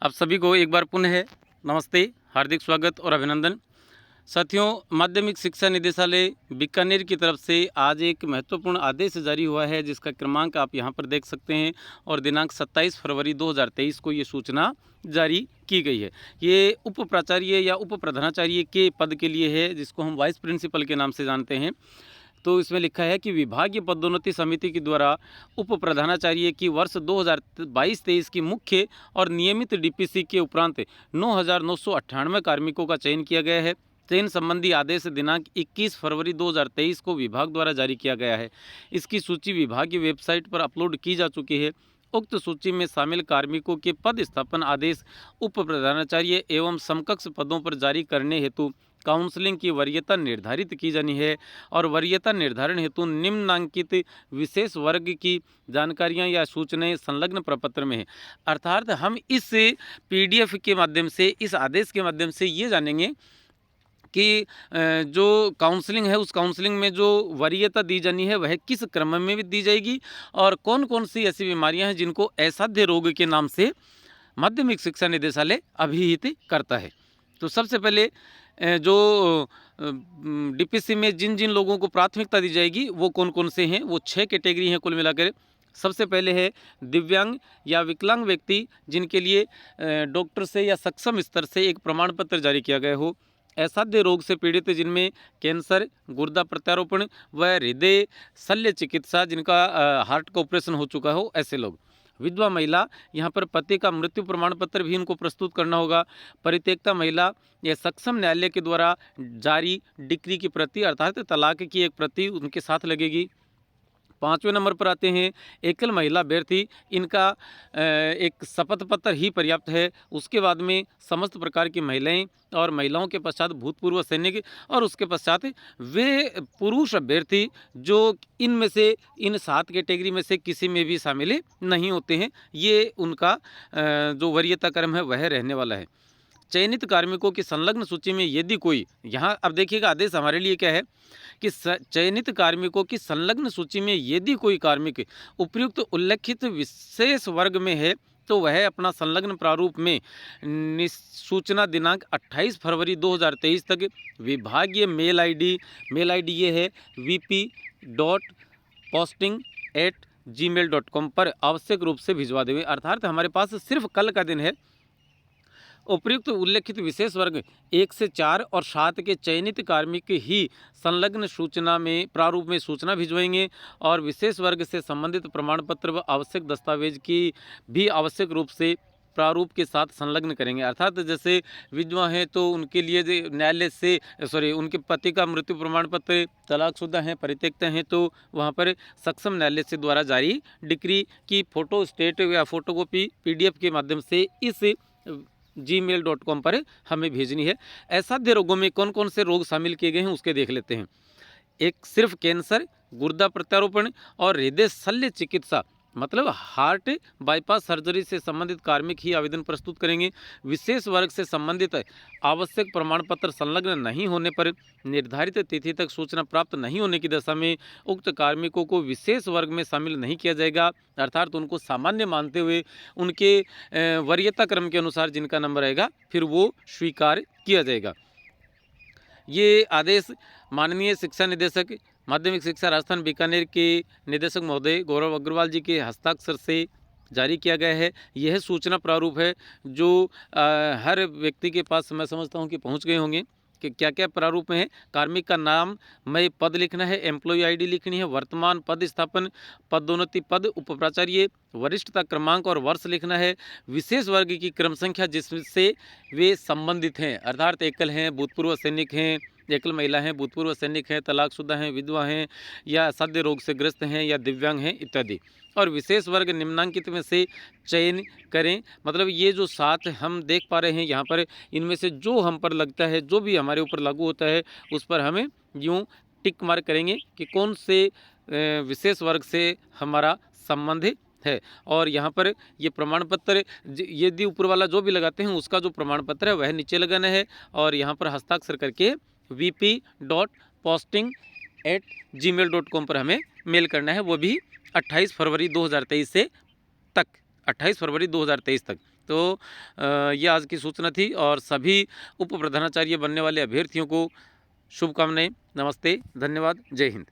आप सभी को एक बार पुनः नमस्ते, हार्दिक स्वागत और अभिनंदन। साथियों, माध्यमिक शिक्षा निदेशालय बीकानेर की तरफ से आज एक महत्वपूर्ण आदेश जारी हुआ है, जिसका क्रमांक आप यहां पर देख सकते हैं और दिनांक 27 फरवरी 2023 को ये सूचना जारी की गई है। ये उप प्राचार्य या उप प्रधानाचार्य के पद के लिए है, जिसको हम वाइस प्रिंसिपल के नाम से जानते हैं। तो इसमें लिखा है कि विभागीय पदोन्नति समिति के द्वारा उप प्रधानाचार्य की वर्ष 2022-23 की मुख्य और नियमित डीपीसी के उपरांत 9,998 कार्मिकों का चयन किया गया है। चयन संबंधी आदेश दिनांक 21 फरवरी 2023 को विभाग द्वारा जारी किया गया है। इसकी सूची विभाग की वेबसाइट पर अपलोड की जा चुकी है। उक्त सूची में शामिल कार्मिकों के पद स्थापन आदेश उप प्रधानाचार्य एवं समकक्ष पदों पर जारी करने हेतु काउंसलिंग की वरीयता निर्धारित की जानी है और वरीयता निर्धारण हेतु निम्नांकित विशेष वर्ग की जानकारियां या सूचनाएं संलग्न प्रपत्र में है। अर्थात हम इस पीडीएफ के माध्यम से, इस आदेश के माध्यम से ये जानेंगे कि जो काउंसलिंग है, उस काउंसलिंग में जो वरीयता दी जानी है वह किस क्रम में भी दी जाएगी और कौन कौन सी ऐसी बीमारियां हैं जिनको असाध्य रोग के नाम से माध्यमिक शिक्षा निदेशालय अभिहित करता है। तो सबसे पहले जो डीपीसी में जिन जिन लोगों को प्राथमिकता दी जाएगी वो कौन कौन से हैं, वो 6 कैटेगरी हैं कुल मिलाकर। सबसे पहले है दिव्यांग या विकलांग व्यक्ति जिनके लिए डॉक्टर से या सक्षम स्तर से एक प्रमाण पत्र जारी किया गया हो। असाध्य रोग से पीड़ित जिनमें कैंसर, गुर्दा प्रत्यारोपण व हृदय शल्य चिकित्सा, जिनका हार्ट का ऑपरेशन हो चुका हो, ऐसे लोग। विधवा महिला, यहाँ पर पति का मृत्यु प्रमाण पत्र भी उनको प्रस्तुत करना होगा। परित्यक्ता महिला या सक्षम न्यायालय के द्वारा जारी डिक्री की प्रति अर्थात तलाक की एक प्रति उनके साथ लगेगी। 5वें नंबर पर आते हैं एकल महिला अभ्यर्थी, इनका एक शपथ पत्र ही पर्याप्त है। उसके बाद में समस्त प्रकार की महिलाएं और महिलाओं के पश्चात भूतपूर्व सैनिक और उसके पश्चात वे पुरुष अभ्यर्थी जो इनमें से, इन 7 कैटेगरी में से किसी में भी शामिल नहीं होते हैं। ये उनका जो वरीयता क्रम है वह रहने वाला है। चयनित कार्मिकों की संलग्न सूची में यदि कोई, यहाँ अब देखिएगा आदेश हमारे लिए क्या है कि चयनित कार्मिकों की संलग्न सूची में यदि कोई कार्मिक उपयुक्त उल्लेखित विशेष वर्ग में है तो वह अपना संलग्न प्रारूप में सूचना दिनांक 28 फरवरी 2023 तक विभागीय मेल आईडी ये है vp.posting@gmail.com पर आवश्यक रूप से भिजवा देवे। अर्थात हमारे पास सिर्फ कल का दिन है। उपयुक्त उल्लेखित विशेष वर्ग 1 से 4 और 7 के चयनित कार्मिक ही संलग्न सूचना में प्रारूप में सूचना भिजवाएंगे और विशेष वर्ग से संबंधित प्रमाण पत्र व आवश्यक दस्तावेज की भी आवश्यक रूप से प्रारूप के साथ संलग्न करेंगे। अर्थात जैसे विधवा हैं तो उनके लिए न्यायालय से उनके पति का मृत्यु प्रमाण पत्र, तलाकशुदा हैं, परित्यक्त हैं तो वहाँ पर सक्षम न्यायालय से द्वारा जारी डिक्री की फोटो स्टेट या फोटोकॉपी पीडीएफ के माध्यम से इस gmail.com पर हमें भेजनी है। असाध्य रोगों में कौन कौन से रोग शामिल किए गए हैं उसके देख लेते हैं। एक सिर्फ कैंसर, गुर्दा प्रत्यारोपण और हृदय शल्य चिकित्सा मतलब हार्ट बाईपास सर्जरी से संबंधित कार्मिक ही आवेदन प्रस्तुत करेंगे। विशेष वर्ग से संबंधित आवश्यक प्रमाण पत्र संलग्न नहीं होने पर निर्धारित तिथि तक सूचना प्राप्त नहीं होने की दशा में उक्त कार्मिकों को विशेष वर्ग में शामिल नहीं किया जाएगा। अर्थात उनको सामान्य मानते हुए उनके वरीयता क्रम के अनुसार जिनका नंबर आएगा फिर वो स्वीकार किया जाएगा। ये आदेश माननीय शिक्षा निदेशक माध्यमिक शिक्षा राजस्थान बीकानेर के निदेशक महोदय गौरव अग्रवाल जी के हस्ताक्षर से जारी किया गया है। यह सूचना प्रारूप है जो हर व्यक्ति के पास मैं समझता हूं कि पहुंच गए होंगे कि क्या क्या प्रारूप में है। कार्मिक का नाम में पद लिखना है, एम्प्लॉय आईडी लिखनी है, वर्तमान पद स्थापन, पदोन्नति पद, उप प्राचार्य, वरिष्ठता क्रमांक और वर्ष लिखना है, विशेष वर्ग की क्रम संख्या जिससे वे संबंधित हैं अर्थात एकल हैं, भूतपूर्व सैनिक हैं, एकल महिला हैं, भूतपूर्व सैनिक हैं, तलाकशुदा हैं, विधवा हैं या असाध्य रोग से ग्रस्त हैं या दिव्यांग हैं इत्यादि। और विशेष वर्ग निम्नांकित में से चयन करें। मतलब ये जो 7 हम देख पा रहे हैं यहाँ पर, इनमें से जो हम पर लगता है, जो भी हमारे ऊपर लागू होता है उस पर हमें यूँ टिक मार्क करेंगे कि कौन से विशेष वर्ग से हमारा संबंध है। और यहाँ पर ये प्रमाण पत्र यदि ऊपर वाला जो भी लगाते हैं उसका जो प्रमाण पत्र है वह नीचे लगाना है और यहाँ पर हस्ताक्षर करके vp.posting@gmail.com पर हमें मेल करना है, वो भी 28 फरवरी 2023 से तक 28 फरवरी 2023 तक। तो ये आज की सूचना थी और सभी उप प्रधानाचार्य बनने वाले अभ्यर्थियों को शुभकामनाएं। नमस्ते, धन्यवाद, जय हिंद।